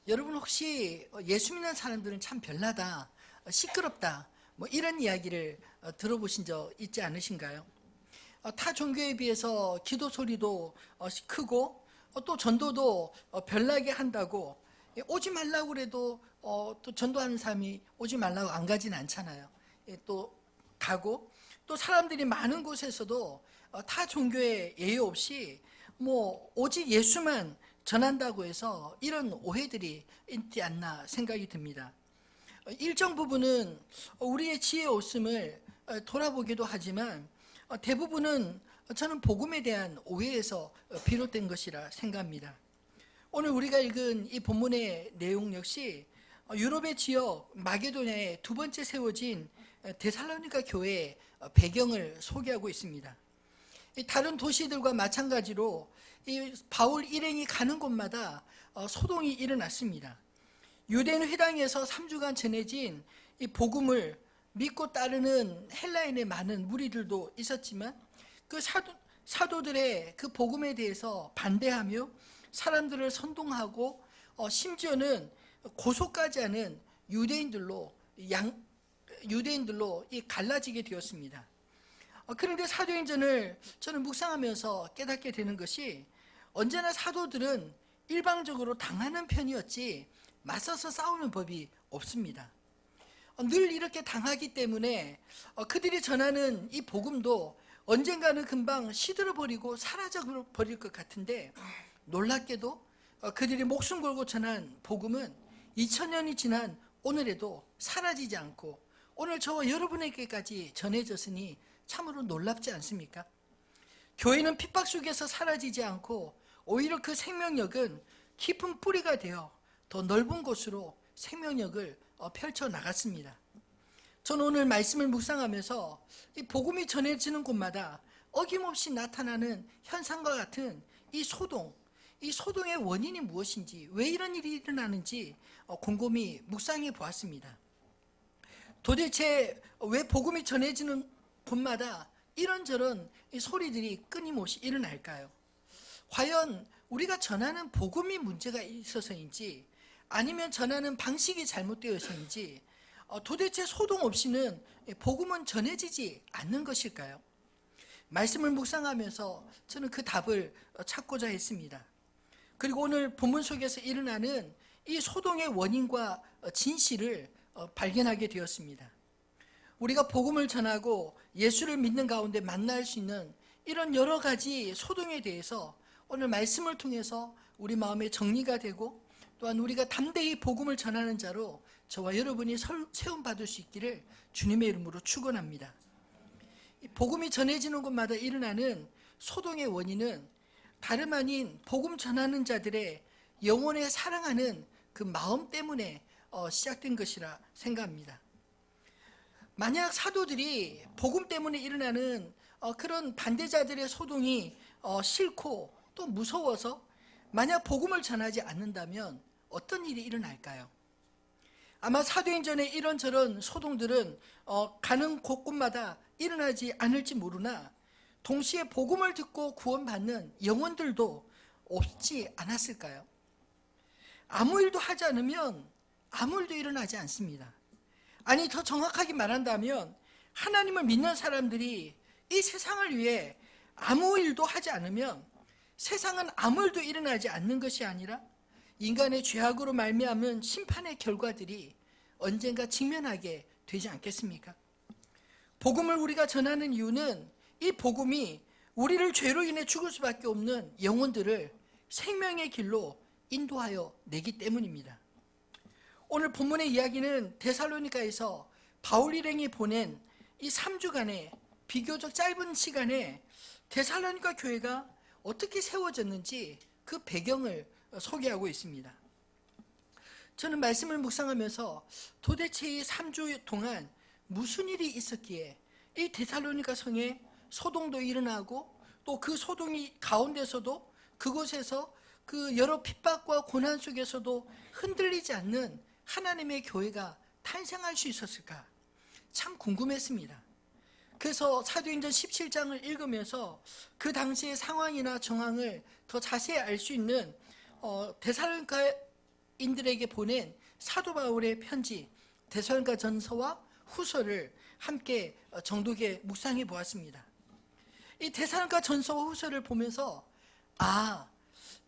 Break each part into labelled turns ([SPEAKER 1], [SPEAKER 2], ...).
[SPEAKER 1] 여러분 혹시 예수 믿는 사람들은 참 별나다, 시끄럽다, 뭐 이런 이야기를 들어보신 적 있지 않으신가요? 타 종교에 비해서 기도 소리도 크고 또 전도도 별나게 한다고 오지 말라고 그래도 또 전도하는 사람이 오지 말라고 안 가지는 않잖아요. 또 가고 또 사람들이 많은 곳에서도 타 종교에 예외 없이 뭐 오직 예수만 전한다고 해서 이런 오해들이 있지 않나 생각이 듭니다. 일정 부분은 우리의 지혜 없음을 돌아보기도 하지만 대부분은 저는 복음에 대한 오해에서 비롯된 것이라 생각합니다. 오늘 우리가 읽은 이 본문의 내용 역시 유럽의 지역 마게도냐에 두 번째 세워진 데살로니가 교회의 배경을 소개하고 있습니다. 다른 도시들과 마찬가지로 이 바울 일행이 가는 곳마다 소동이 일어났습니다. 유대인 회당에서 3주간 전해진 이 복음을 믿고 따르는 헬라인의 많은 무리들도 있었지만 그 사도들의 그 복음에 대해서 반대하며 사람들을 선동하고 심지어는 고소까지 하는 유대인들로 갈라지게 되었습니다. 그런데 사도행전을 저는 묵상하면서 깨닫게 되는 것이 언제나 사도들은 일방적으로 당하는 편이었지 맞서서 싸우는 법이 없습니다. 늘 이렇게 당하기 때문에 그들이 전하는 이 복음도 언젠가는 금방 시들어버리고 사라져버릴 것 같은데 놀랍게도 그들이 목숨 걸고 전한 복음은 2000년이 지난 오늘에도 사라지지 않고 오늘 저와 여러분에게까지 전해졌으니 참으로 놀랍지 않습니까? 교회는 핍박 속에서 사라지지 않고 오히려 그 생명력은 깊은 뿌리가 되어 더 넓은 곳으로 생명력을 펼쳐나갔습니다. 저는 오늘 말씀을 묵상하면서 이 복음이 전해지는 곳마다 어김없이 나타나는 현상과 같은 이 소동의 원인이 무엇인지, 왜 이런 일이 일어나는지 곰곰이 묵상해 보았습니다. 도대체 왜 복음이 전해지는 곳마다 이런저런 소리들이 끊임없이 일어날까요? 과연 우리가 전하는 복음이 문제가 있어서인지 아니면 전하는 방식이 잘못되어서인지 도대체 소동 없이는 복음은 전해지지 않는 것일까요? 말씀을 묵상하면서 저는 그 답을 찾고자 했습니다. 그리고 오늘 본문 속에서 일어나는 이 소동의 원인과 진실을 발견하게 되었습니다. 우리가 복음을 전하고 예수를 믿는 가운데 만날 수 있는 이런 여러 가지 소동에 대해서 오늘 말씀을 통해서 우리 마음에 정리가 되고 또한 우리가 담대히 복음을 전하는 자로 저와 여러분이 세움받을 수 있기를 주님의 이름으로 축원합니다. 복음이 전해지는 곳마다 일어나는 소동의 원인은 다름 아닌 복음 전하는 자들의 영혼에 사랑하는 그 마음 때문에 시작된 것이라 생각합니다. 만약 사도들이 복음 때문에 일어나는 그런 반대자들의 소동이 싫고 또 무서워서 만약 복음을 전하지 않는다면 어떤 일이 일어날까요? 아마 사도행전에 이런저런 소동들은 가는 곳곳마다 일어나지 않을지 모르나 동시에 복음을 듣고 구원받는 영혼들도 없지 않았을까요? 아무 일도 하지 않으면 아무 일도 일어나지 않습니다. 아니 더 정확하게 말한다면 하나님을 믿는 사람들이 이 세상을 위해 아무 일도 하지 않으면 세상은 아무 일도 일어나지 않는 것이 아니라 인간의 죄악으로 말미암은 심판의 결과들이 언젠가 직면하게 되지 않겠습니까? 복음을 우리가 전하는 이유는 이 복음이 우리를 죄로 인해 죽을 수밖에 없는 영혼들을 생명의 길로 인도하여 내기 때문입니다. 오늘 본문의 이야기는 데살로니가에서 바울 일행이 보낸 이 3주간의 비교적 짧은 시간에 데살로니가 교회가 어떻게 세워졌는지 그 배경을 소개하고 있습니다. 저는 말씀을 묵상하면서 도대체 이 3주 동안 무슨 일이 있었기에 이 데살로니가 성에 소동도 일어나고 또 그 소동이 가운데서도 그곳에서 그 여러 핍박과 고난 속에서도 흔들리지 않는 하나님의 교회가 탄생할 수 있었을까? 참 궁금했습니다. 그래서 사도행전 17장을 읽으면서 그 당시의 상황이나 정황을 더 자세히 알 수 있는 데살로니가에 인들에게 보낸 사도 바울의 편지 데살로니가 전서와 후서를 함께 정독에 묵상해 보았습니다. 이 데살로니가 전서와 후서를 보면서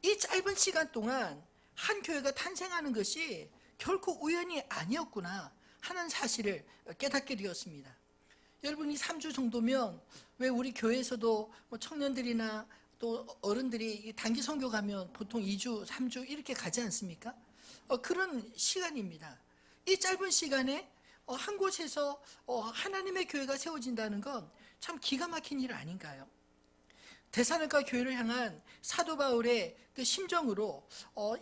[SPEAKER 1] 이 짧은 시간 동안 한 교회가 탄생하는 것이 결코 우연이 아니었구나 하는 사실을 깨닫게 되었습니다. 여러분, 이 3주 정도면 왜 우리 교회에서도 청년들이나 또 어른들이 단기 선교 가면 보통 2주, 3주 이렇게 가지 않습니까? 그런 시간입니다. 이 짧은 시간에 한 곳에서 하나님의 교회가 세워진다는 건 참 기가 막힌 일 아닌가요? 데살로니가 교회를 향한 사도 바울의 그 심정으로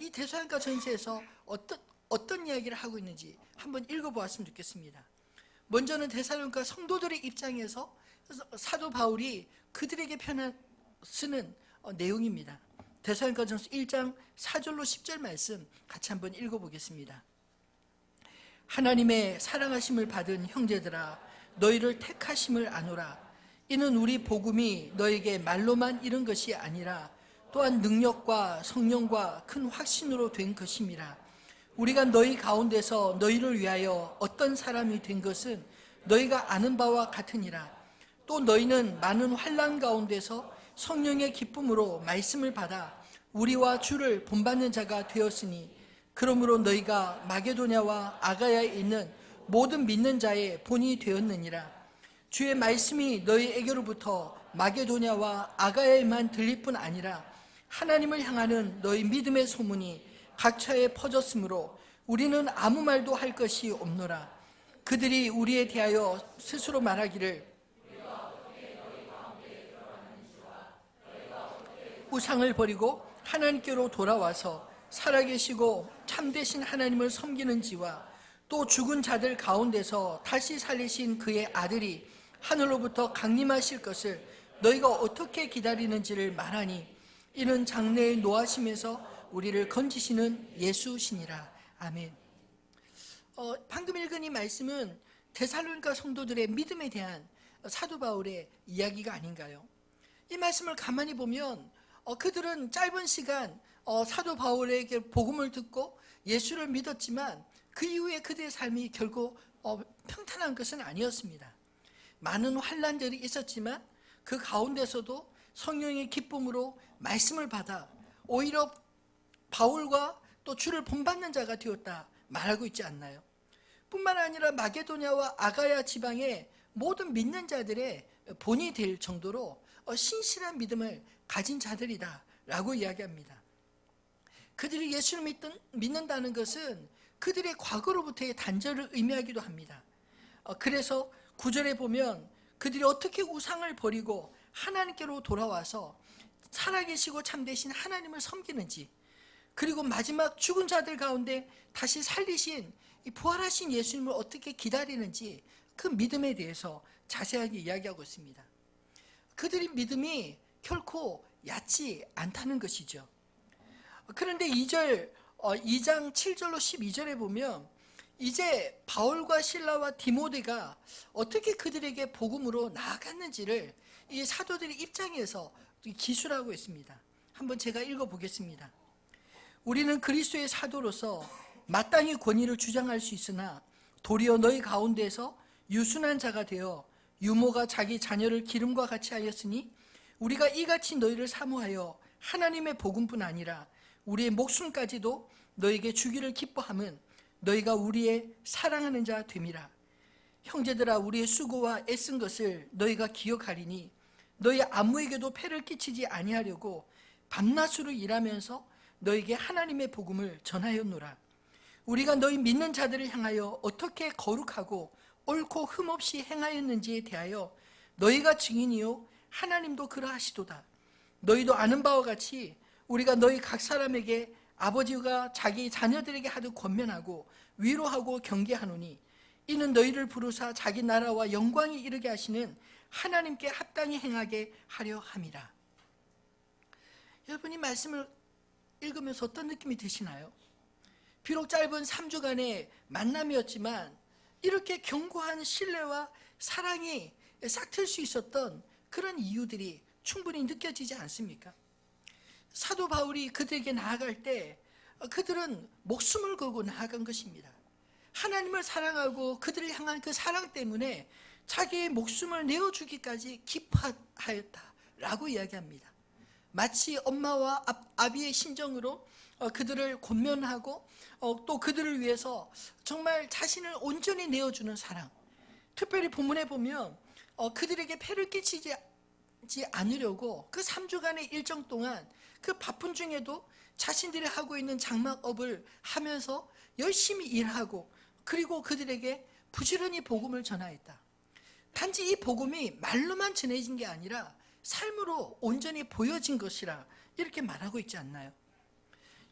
[SPEAKER 1] 이 데살로니가 전서에서 어떤 이야기를 하고 있는지 한번 읽어보았으면 좋겠습니다. 먼저는 데살로니가 성도들의 입장에서 사도 바울이 그들에게 쓰는 내용입니다. 데살로니가 전서 1장 4절로 10절 말씀 같이 한번 읽어보겠습니다. 하나님의 사랑하심을 받은 형제들아, 너희를 택하심을 아노라. 이는 우리 복음이 너에게 말로만 이른 것이 아니라 또한 능력과 성령과 큰 확신으로 된 것임이라. 우리가 너희 가운데서 너희를 위하여 어떤 사람이 된 것은 너희가 아는 바와 같으니라. 또 너희는 많은 환난 가운데서 성령의 기쁨으로 말씀을 받아 우리와 주를 본받는 자가 되었으니, 그러므로 너희가 마게도냐와 아가야에 있는 모든 믿는 자의 본이 되었느니라. 주의 말씀이 너희에게로부터 마게도냐와 아가야에만 들릴 뿐 아니라 하나님을 향하는 너희 믿음의 소문이 각처에 퍼졌으므로 우리는 아무 말도 할 것이 없노라. 그들이 우리에 대하여 스스로 말하기를 우상을 버리고 하나님께로 돌아와서 살아계시고 참되신 하나님을 섬기는지와 또 죽은 자들 가운데서 다시 살리신 그의 아들이 하늘로부터 강림하실 것을 너희가 어떻게 기다리는지를 말하니, 이는 장래의 노하심에서 우리를 건지시는 예수시니라. 아멘. 방금 읽은 이 말씀은 데살로니가 성도들의 믿음에 대한 사도 바울의 이야기가 아닌가요? 이 말씀을 가만히 보면 그들은 짧은 시간 사도 바울에게 복음을 듣고 예수를 믿었지만 그 이후에 그들의 삶이 결코 평탄한 것은 아니었습니다. 많은 환난들이 있었지만 그 가운데서도 성령의 기쁨으로 말씀을 받아 오히려 바울과 또 주를 본받는 자가 되었다 말하고 있지 않나요? 뿐만 아니라 마게도냐와 아가야 지방의 모든 믿는 자들의 본이 될 정도로 신실한 믿음을 가진 자들이다 라고 이야기합니다. 그들이 예수를 믿는다는 것은 그들의 과거로부터의 단절을 의미하기도 합니다. 그래서 9절에 보면 그들이 어떻게 우상을 버리고 하나님께로 돌아와서 살아계시고 참되신 하나님을 섬기는지, 그리고 마지막 죽은 자들 가운데 다시 살리신 이 부활하신 예수님을 어떻게 기다리는지 그 믿음에 대해서 자세하게 이야기하고 있습니다. 그들의 믿음이 결코 얕지 않다는 것이죠. 그런데 2장 7절로 12절에 보면 이제 바울과 실라와 디모데가 어떻게 그들에게 복음으로 나아갔는지를 이 사도들의 입장에서 기술하고 있습니다. 한번 제가 읽어보겠습니다. 우리는 그리스도의 사도로서 마땅히 권위를 주장할 수 있으나 도리어 너희 가운데서 유순한 자가 되어 유모가 자기 자녀를 기름과 같이 하였으니 우리가 이같이 너희를 사모하여 하나님의 복음뿐 아니라 우리의 목숨까지도 너에게 주기를 기뻐함은 너희가 우리의 사랑하는 자 됨이라. 형제들아, 우리의 수고와 애쓴 것을 너희가 기억하리니 너희 아무에게도 폐를 끼치지 아니하려고 밤낮으로 일하면서 너에게 하나님의 복음을 전하였노라. 우리가 너희 믿는 자들을 향하여 어떻게 거룩하고 옳고 흠없이 행하였는지에 대하여 너희가 증인이요 하나님도 그러하시도다. 너희도 아는 바와 같이 우리가 너희 각 사람에게 아버지가 자기 자녀들에게 하듯 권면하고 위로하고 경계하노니, 이는 너희를 부르사 자기 나라와 영광이 이르게 하시는 하나님께 합당히 행하게 하려 함이라. 여러분, 이 말씀을 읽으면서 어떤 느낌이 드시나요? 비록 짧은 3주간의 만남이었지만 이렇게 견고한 신뢰와 사랑이 싹틀 수 있었던 그런 이유들이 충분히 느껴지지 않습니까? 사도 바울이 그들에게 나아갈 때 그들은 목숨을 걸고 나아간 것입니다. 하나님을 사랑하고 그들을 향한 그 사랑 때문에 자기의 목숨을 내어주기까지 기뻐하였다라고 이야기합니다. 마치 엄마와 아비의 심정으로 그들을 권면하고 또 그들을 위해서 정말 자신을 온전히 내어주는 사랑. 특별히 본문에 보면 그들에게 폐를 끼치지 않으려고 그 3주간의 일정 동안 그 바쁜 중에도 자신들이 하고 있는 장막업을 하면서 열심히 일하고 그리고 그들에게 부지런히 복음을 전하였다. 단지 이 복음이 말로만 전해진 게 아니라 삶으로 온전히 보여진 것이라 이렇게 말하고 있지 않나요?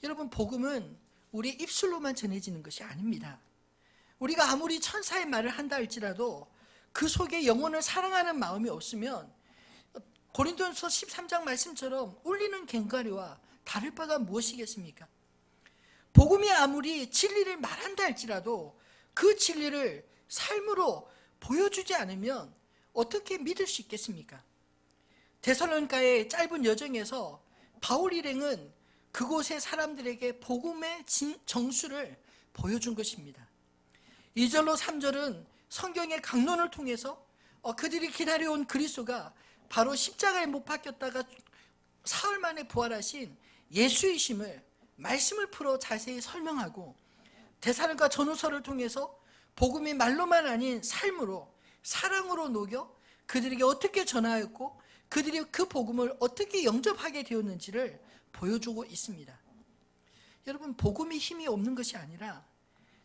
[SPEAKER 1] 여러분, 복음은 우리 입술로만 전해지는 것이 아닙니다. 우리가 아무리 천사의 말을 한다 할지라도 그 속에 영혼을 사랑하는 마음이 없으면 고린도전서 13장 말씀처럼 울리는 꽹과리와 다를 바가 무엇이겠습니까? 복음이 아무리 진리를 말한다 할지라도 그 진리를 삶으로 보여주지 않으면 어떻게 믿을 수 있겠습니까? 데살로니가의 짧은 여정에서 바울 일행은 그곳의 사람들에게 복음의 정수를 보여준 것입니다. 2절로 3절은 성경의 강론을 통해서 그들이 기다려온 그리스도가 바로 십자가에 못 박혔다가 사흘 만에 부활하신 예수이심을 말씀을 풀어 자세히 설명하고, 데살로니가 전후서를 통해서 복음이 말로만 아닌 삶으로 사랑으로 녹여 그들에게 어떻게 전하였고 그들이 그 복음을 어떻게 영접하게 되었는지를 보여주고 있습니다. 여러분, 복음이 힘이 없는 것이 아니라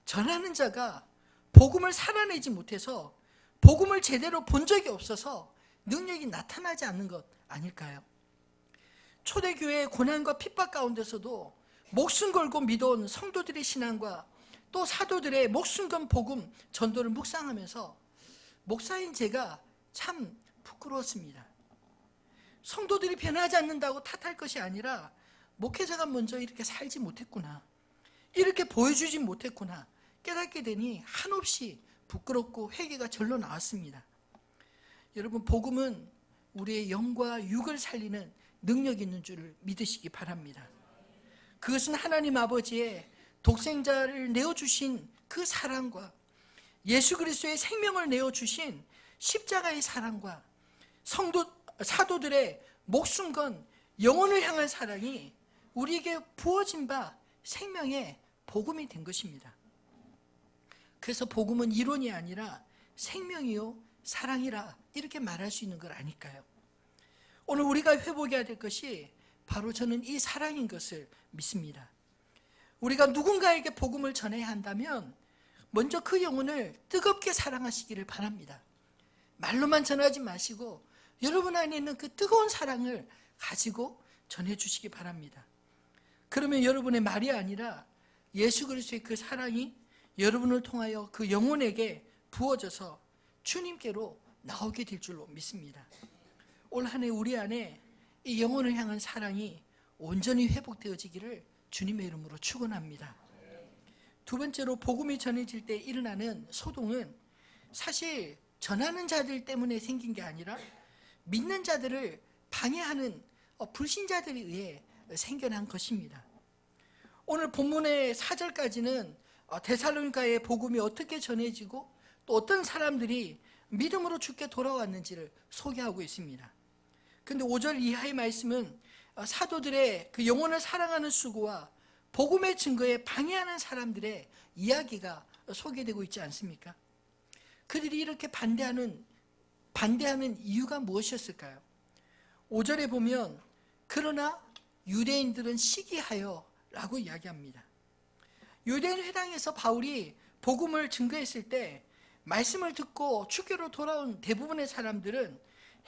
[SPEAKER 1] 전하는 자가 복음을 살아내지 못해서 복음을 제대로 본 적이 없어서 능력이 나타나지 않는 것 아닐까요? 초대교회의 고난과 핍박 가운데서도 목숨 걸고 믿어온 성도들의 신앙과 또 사도들의 목숨 건 복음 전도를 묵상하면서 목사인 제가 참 부끄러웠습니다. 성도들이 변하지 않는다고 탓할 것이 아니라 목회자가 먼저 이렇게 살지 못했구나, 이렇게 보여주지 못했구나 깨닫게 되니 한없이 부끄럽고 회개가 절로 나왔습니다. 여러분, 복음은 우리의 영과 육을 살리는 능력이 있는 줄 믿으시기 바랍니다. 그것은 하나님 아버지의 독생자를 내어주신 그 사랑과 예수 그리스도의 생명을 내어주신 십자가의 사랑과 사도들의 목숨 건 영혼을 향한 사랑이 우리에게 부어진 바 생명의 복음이 된 것입니다. 그래서 복음은 이론이 아니라 생명이요 사랑이라 이렇게 말할 수 있는 걸 아닐까요? 오늘 우리가 회복해야 될 것이 바로 저는 이 사랑인 것을 믿습니다. 우리가 누군가에게 복음을 전해야 한다면 먼저 그 영혼을 뜨겁게 사랑하시기를 바랍니다. 말로만 전하지 마시고 여러분 안에 있는 그 뜨거운 사랑을 가지고 전해주시기 바랍니다. 그러면 여러분의 말이 아니라 예수 그리스도의 그 사랑이 여러분을 통하여 그 영혼에게 부어져서 주님께로 나오게 될 줄로 믿습니다. 올 한 해 우리 안에 이 영혼을 향한 사랑이 온전히 회복되어지기를 주님의 이름으로 축원합니다. 두 번째로, 복음이 전해질 때 일어나는 소동은 사실 전하는 자들 때문에 생긴 게 아니라 믿는 자들을 방해하는 불신자들에 의해 생겨난 것입니다. 오늘 본문의 4절까지는 데살로니가의 복음이 어떻게 전해지고 또 어떤 사람들이 믿음으로 주께 돌아왔는지를 소개하고 있습니다. 그런데 5절 이하의 말씀은 사도들의 그 영혼을 사랑하는 수고와 복음의 증거에 방해하는 사람들의 이야기가 소개되고 있지 않습니까? 그들이 이렇게 반대하는 이유가 무엇이었을까요? 5절에 보면 그러나 유대인들은 시기하여 라고 이야기합니다. 유대인 회당에서 바울이 복음을 증거했을 때 말씀을 듣고 주께로 돌아온 대부분의 사람들은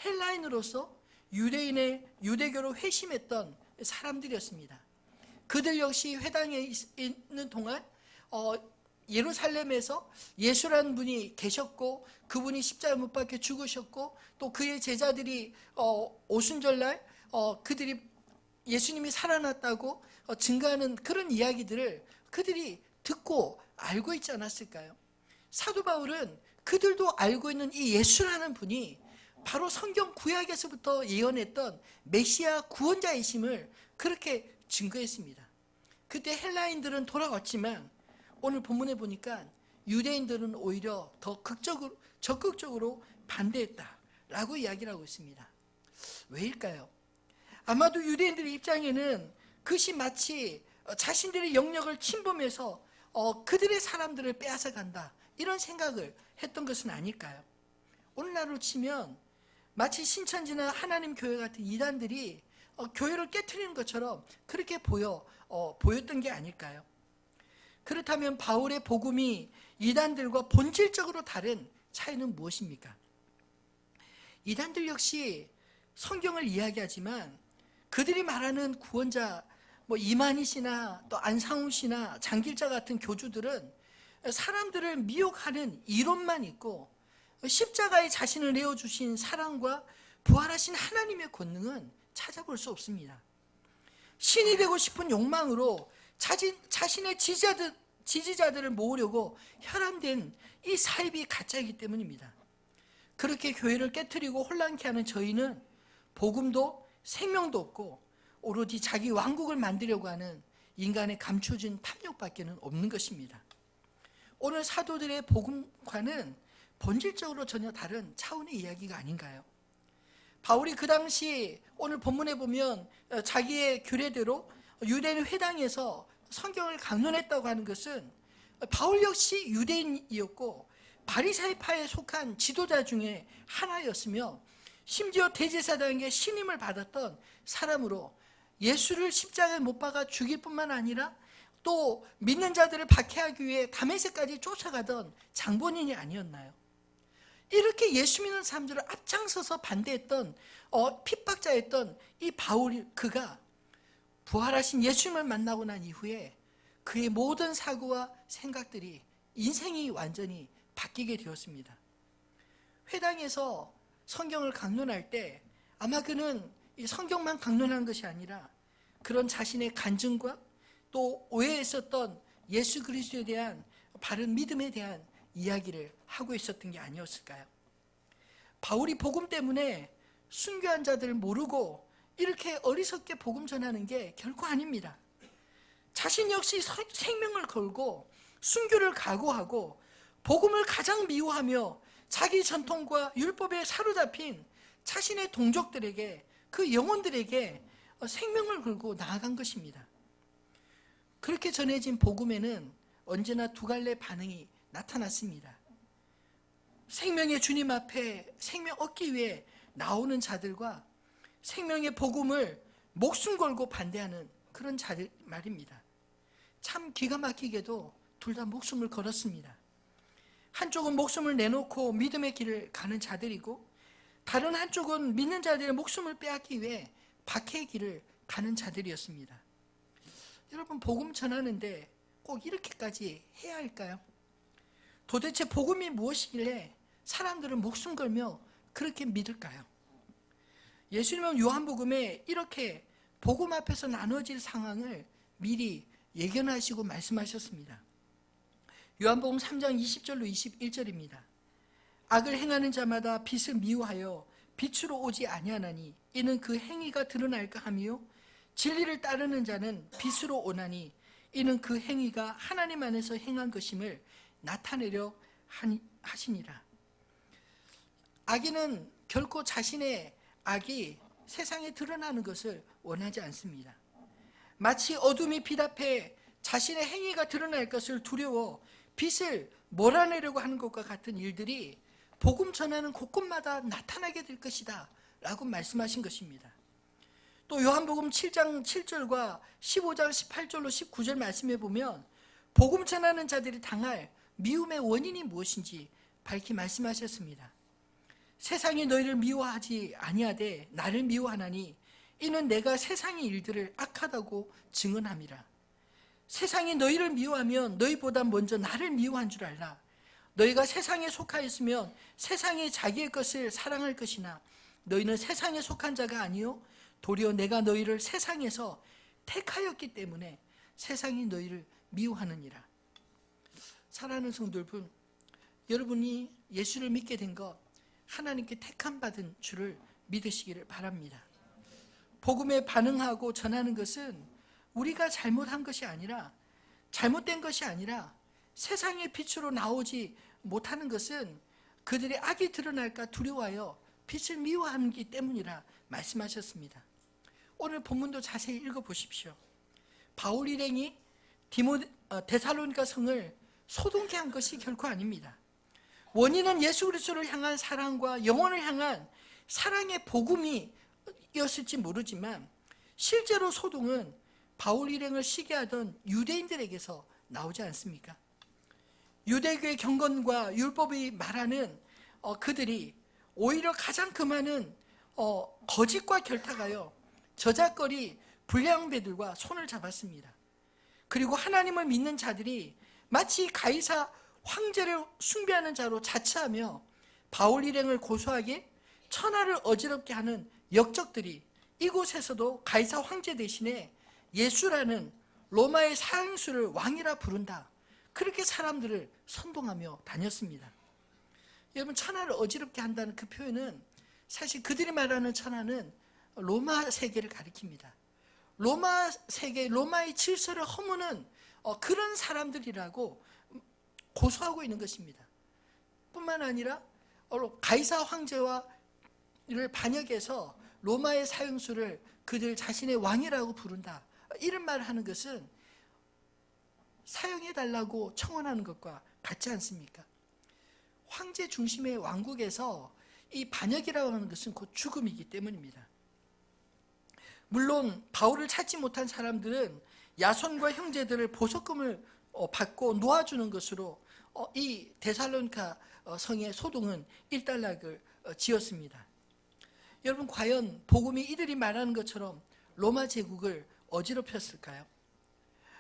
[SPEAKER 1] 헬라인으로서 유대인의 유대교로 회심했던 사람들이었습니다. 그들 역시 회당에 있는 동안 예루살렘에서 예수라는 분이 계셨고 그분이 십자가 못 박혀 죽으셨고 또 그의 제자들이 오순절날 그들이 예수님이 살아났다고 증거하는 그런 이야기들을 그들이 듣고 알고 있지 않았을까요? 사도 바울은 그들도 알고 있는 이 예수라는 분이 바로 성경 구약에서부터 예언했던 메시아 구원자이심을 그렇게 증거했습니다. 그때 헬라인들은 돌아왔지만 오늘 본문에 보니까 유대인들은 오히려 더 적극적으로 반대했다라고 이야기를 하고 있습니다. 왜일까요? 아마도 유대인들의 입장에는 그것이 마치 자신들의 영역을 침범해서 그들의 사람들을 빼앗아간다, 이런 생각을 했던 것은 아닐까요? 오늘날로 치면 마치 신천지나 하나님 교회 같은 이단들이 교회를 깨트리는 것처럼 그렇게 보였던 게 아닐까요? 그렇다면 바울의 복음이 이단들과 본질적으로 다른 차이는 무엇입니까? 이단들 역시 성경을 이야기하지만 그들이 말하는 구원자 이만희 씨나 또 안상훈 씨나 장길자 같은 교주들은 사람들을 미혹하는 이론만 있고 십자가에 자신을 내어주신 사랑과 부활하신 하나님의 권능은 찾아볼 수 없습니다. 신이 되고 싶은 욕망으로 자신의 지지자들을 모으려고 혈안된 이 사입이 가짜이기 때문입니다. 그렇게 교회를 깨트리고 혼란케 하는 저희는 복음도 생명도 없고 오로지 자기 왕국을 만들려고 하는 인간의 감춰진 탐욕밖에는 없는 것입니다. 오늘 사도들의 복음과는 본질적으로 전혀 다른 차원의 이야기가 아닌가요? 바울이 그 당시 오늘 본문에 보면 자기의 규례대로 유대인 회당에서 성경을 강론했다고 하는 것은 바울 역시 유대인이었고 바리사이파에 속한 지도자 중에 하나였으며 심지어 대제사장에게 신임을 받았던 사람으로 예수를 십자가에 못 박아 죽일 뿐만 아니라 또 믿는 자들을 박해하기 위해 다메섹까지 쫓아가던 장본인이 아니었나요? 이렇게 예수 믿는 사람들을 앞장서서 반대했던 핍박자였던 이 바울, 그가 부활하신 예수님을 만나고 난 이후에 그의 모든 사고와 생각들이, 인생이 완전히 바뀌게 되었습니다. 회당에서 성경을 강론할 때 아마 그는 이 성경만 강론한 것이 아니라 그런 자신의 간증과 또 오해했었던 예수 그리스도에 대한 바른 믿음에 대한 이야기를 하고 있었던 게 아니었을까요? 바울이 복음 때문에 순교한 자들을 모르고 이렇게 어리석게 복음 전하는 게 결코 아닙니다. 자신 역시 생명을 걸고 순교를 각오하고 복음을 가장 미워하며 자기 전통과 율법에 사로잡힌 자신의 동족들에게, 그 영혼들에게 생명을 걸고 나아간 것입니다. 그렇게 전해진 복음에는 언제나 두 갈래 반응이 나타났습니다. 생명의 주님 앞에 생명 얻기 위해 나오는 자들과 생명의 복음을 목숨 걸고 반대하는 그런 자들 말입니다. 참 기가 막히게도 둘 다 목숨을 걸었습니다. 한쪽은 목숨을 내놓고 믿음의 길을 가는 자들이고 다른 한쪽은 믿는 자들의 목숨을 빼앗기 위해 박해의 길을 가는 자들이었습니다. 여러분, 복음 전하는데 꼭 이렇게까지 해야 할까요? 도대체 복음이 무엇이길래 사람들은 목숨 걸며 그렇게 믿을까요? 예수님은 요한복음에 이렇게 복음 앞에서 나눠질 상황을 미리 예견하시고 말씀하셨습니다. 요한복음 3장 20절로 21절입니다. 악을 행하는 자마다 빛을 미워하여 빛으로 오지 아니하나니 이는 그 행위가 드러날까 하며 진리를 따르는 자는 빛으로 오나니 이는 그 행위가 하나님 안에서 행한 것임을 나타내려 하시니라. 악인은 결코 자신의 악이 세상에 드러나는 것을 원하지 않습니다. 마치 어둠이 빛 앞에 자신의 행위가 드러날 것을 두려워 빛을 몰아내려고 하는 것과 같은 일들이 복음 전하는 곳곳마다 나타나게 될 것이다 라고 말씀하신 것입니다. 또 요한복음 7장 7절과 15장 18절로 19절 말씀해 보면 복음 전하는 자들이 당할 미움의 원인이 무엇인지 밝히 말씀하셨습니다. 세상이 너희를 미워하지 아니하되 나를 미워하나니 이는 내가 세상의 일들을 악하다고 증언함이라. 세상이 너희를 미워하면 너희보다 먼저 나를 미워한 줄 알라. 너희가 세상에 속하였으면 세상이 자기의 것을 사랑할 것이나 너희는 세상에 속한 자가 아니요 도리어 내가 너희를 세상에서 택하였기 때문에 세상이 너희를 미워하느니라. 사랑하는 성도 여러분, 여러분이 예수를 믿게 된 것 하나님께 택함 받은 줄을 믿으시기를 바랍니다. 복음에 반응하고 전하는 것은 우리가 잘못한 것이 아니라, 잘못된 것이 아니라 세상의 빛으로 나오지 못하는 것은 그들의 악이 드러날까 두려워하여 빛을 미워하기 때문이라 말씀하셨습니다. 오늘 본문도 자세히 읽어보십시오. 바울 일행이 데살로니가 성을 소동케 한 것이 결코 아닙니다. 원인은 예수 그리스도를 향한 사랑과 영혼을 향한 사랑의 복음이었을지 모르지만 실제로 소동은 바울 일행을 시기하던 유대인들에게서 나오지 않습니까? 유대교의 경건과 율법이 말하는 그들이 오히려 가장 그 많은 거짓과 결탁하여 저작거리 불량배들과 손을 잡았습니다. 그리고 하나님을 믿는 자들이 마치 가이사 황제를 숭배하는 자로 자처하며 바울 일행을 고소하게 천하를 어지럽게 하는 역적들이 이곳에서도 가이사 황제 대신에 예수라는 로마의 사형수를 왕이라 부른다, 그렇게 사람들을 선동하며 다녔습니다. 여러분, 천하를 어지럽게 한다는 그 표현은 사실 그들이 말하는 천하는 로마 세계를 가리킵니다. 로마 세계, 로마의 질서를 허무는 그런 사람들이라고 고소하고 있는 것입니다. 뿐만 아니라 가이사 황제와를 반역해서 로마의 사형수를 그들 자신의 왕이라고 부른다, 이런 말을 하는 것은 사형해달라고 청원하는 것과 같지 않습니까? 황제 중심의 왕국에서 이 반역이라고 하는 것은 곧 죽음이기 때문입니다. 물론 바울을 찾지 못한 사람들은 야손과 형제들을 보석금을 받고 놓아주는 것으로 이 데살로니가 성의 소동은 일단락을 지었습니다. 여러분, 과연 복음이 이들이 말하는 것처럼 로마 제국을 어지럽혔을까요?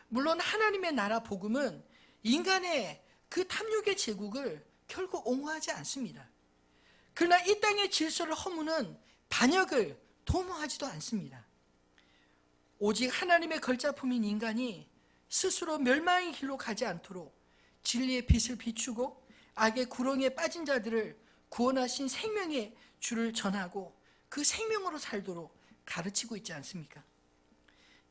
[SPEAKER 1] 물론 하나님의 나라 복음은 인간의 그 탐욕의 제국을 결코 옹호하지 않습니다. 그러나 이 땅의 질서를 허무는 반역을 도모하지도 않습니다. 오직 하나님의 걸작품인 인간이 스스로 멸망의 길로 가지 않도록 진리의 빛을 비추고 악의 구렁이에 빠진 자들을 구원하신 생명의 주를 전하고 그 생명으로 살도록 가르치고 있지 않습니까?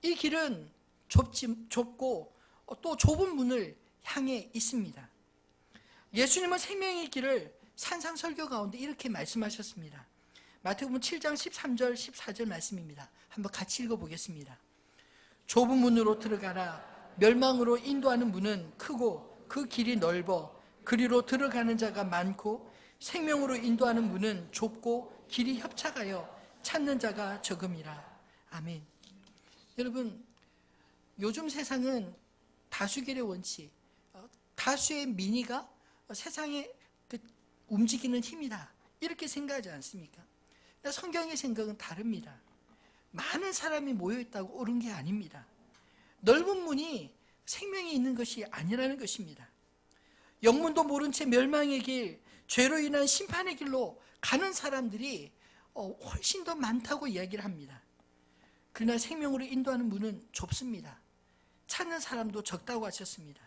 [SPEAKER 1] 이 길은 좁고 또 좁은 문을 향해 있습니다. 예수님은 생명의 길을 산상설교 가운데 이렇게 말씀하셨습니다. 마태복음 7장 13절 14절 말씀입니다. 한번 같이 읽어보겠습니다. 좁은 문으로 들어가라. 멸망으로 인도하는 문은 크고 그 길이 넓어 그리로 들어가는 자가 많고 생명으로 인도하는 문은 좁고 길이 협착하여 찾는 자가 적음이라. 아멘. 여러분, 요즘 세상은 다수결의 원칙, 다수의 민의가 세상의 움직이는 힘이다, 이렇게 생각하지 않습니까? 성경의 생각은 다릅니다. 많은 사람이 모여있다고 옳은 게 아닙니다. 넓은 문이 생명이 있는 것이 아니라는 것입니다. 영문도 모른 채 멸망의 길, 죄로 인한 심판의 길로 가는 사람들이 훨씬 더 많다고 이야기를 합니다. 그러나 생명으로 인도하는 문은 좁습니다. 찾는 사람도 적다고 하셨습니다.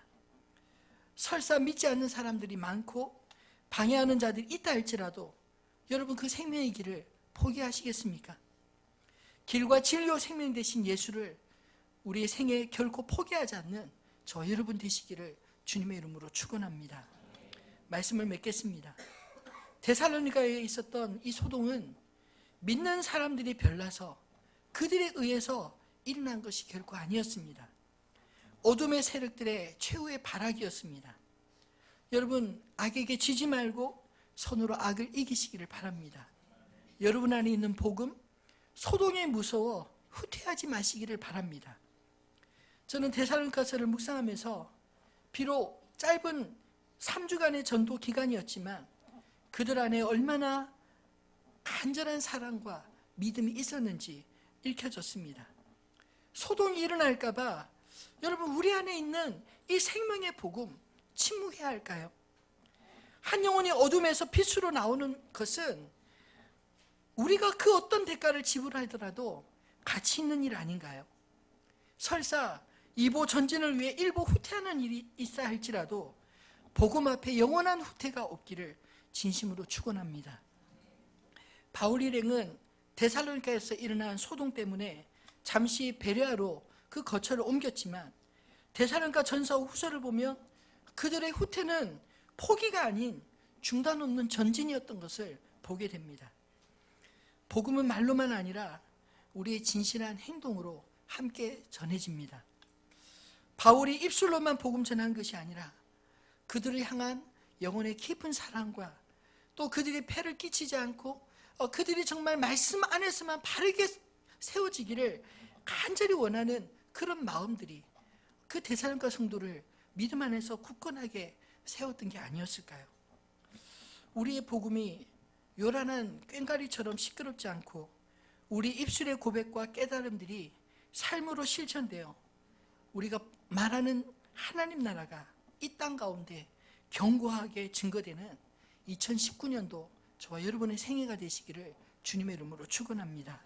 [SPEAKER 1] 설사 믿지 않는 사람들이 많고 방해하는 자들이 있다 할지라도 여러분, 그 생명의 길을 포기하시겠습니까? 길과 진리와 생명 되신 예수를 우리의 생애에 결코 포기하지 않는 저 여러분 되시기를 주님의 이름으로 축원합니다. 말씀을 맺겠습니다. 데살로니가에 있었던 이 소동은 믿는 사람들이 별나서 그들에 의해서 일어난 것이 결코 아니었습니다. 어둠의 세력들의 최후의 발악이었습니다. 여러분, 악에게 지지 말고 손으로 악을 이기시기를 바랍니다. 여러분 안에 있는 복음, 소동에 무서워 후퇴하지 마시기를 바랍니다. 저는 데살로니가서를 묵상하면서 비록 짧은 3주간의 전도 기간이었지만 그들 안에 얼마나 간절한 사랑과 믿음이 있었는지 읽혀졌습니다. 소동이 일어날까 봐 여러분, 우리 안에 있는 이 생명의 복음 침묵해야 할까요? 한 영혼이 어둠에서 빛으로 나오는 것은 우리가 그 어떤 대가를 지불하더라도 가치 있는 일 아닌가요? 설사 이보 전진을 위해 일보 후퇴하는 일이 있어 할지라도 복음 앞에 영원한 후퇴가 없기를 진심으로 축원합니다. 바울 일행은 데살로니가에서 일어난 소동 때문에 잠시 베레아로 그 거처를 옮겼지만 데살로니가 전서 후서를 보면 그들의 후퇴는 포기가 아닌 중단 없는 전진이었던 것을 보게 됩니다. 복음은 말로만 아니라 우리의 진실한 행동으로 함께 전해집니다. 바울이 입술로만 복음 전한 것이 아니라 그들을 향한 영혼의 깊은 사랑과 또 그들이 폐를 끼치지 않고 그들이 정말 말씀 안에서만 바르게 세워지기를 간절히 원하는 그런 마음들이 그 데살로니가 성도를 믿음 안에서 굳건하게 세웠던 게 아니었을까요? 우리의 복음이 요란한 꽹과리처럼 시끄럽지 않고 우리 입술의 고백과 깨달음들이 삶으로 실천되어 우리가 말하는 하나님 나라가 이 땅 가운데 견고하게 증거되는 2019년도 저와 여러분의 생애가 되시기를 주님의 이름으로 축원합니다.